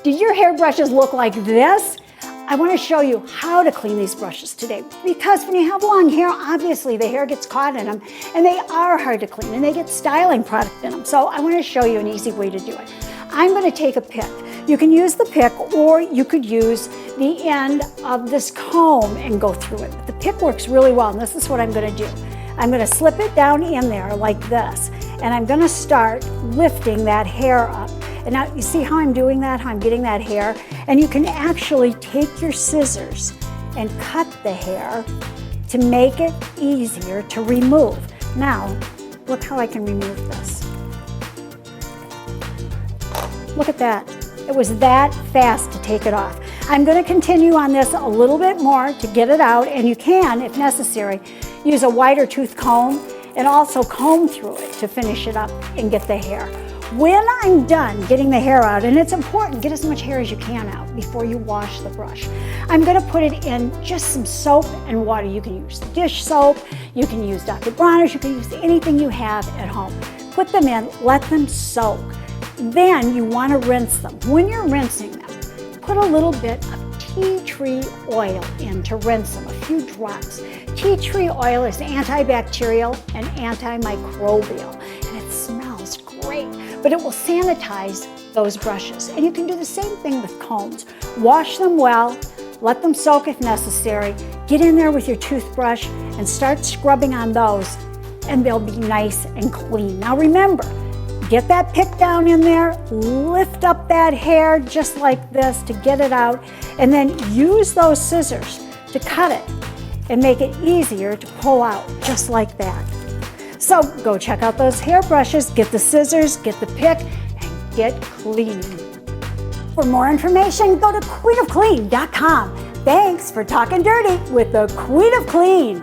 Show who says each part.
Speaker 1: Did your hairbrushes look like this? I want to show you how to clean these brushes today, because when you have long hair, obviously the hair gets caught in them and they are hard to clean and they get styling product in them. So I want to show you an easy way to do it. I'm going to take a pick. You can use the pick or you could use the end of this comb and go through it. But the pick works really well, and this is what I'm going to do. I'm going to slip it down in there like this, and I'm going to start lifting that hair up. And now you see how I'm doing that, how I'm getting that hair? And you can actually take your scissors and cut the hair to make it easier to remove. Now, look how I can remove this. Look at that. It was that fast to take it off. I'm going to continue on this a little bit more to get it out, and you can, if necessary, use a wider tooth comb and also comb through it to finish it up and get the hair. When I'm done getting the hair out, and it's important, get as much hair as you can out before you wash the brush. I'm going to put it in just some soap and water. You can use dish soap, you can use Dr. Bronner's, you can use anything you have at home. Put them in, let them soak. Then you want to rinse them. When you're rinsing them, put a little bit of tea tree oil in to rinse them, a few drops. Tea tree oil is antibacterial and antimicrobial, and it smells great, but it will sanitize those brushes. And you can do the same thing with combs. Wash them well, let them soak if necessary, get in there with your toothbrush and start scrubbing on those, and they'll be nice and clean. Now remember, get that pick down in there, lift up that hair just like this to get it out, and then use those scissors to cut it and make it easier to pull out just like that. So go check out those hairbrushes, get the scissors, get the pick, and get cleaning. For more information, go to queenofclean.com. Thanks for talking dirty with the Queen of Clean.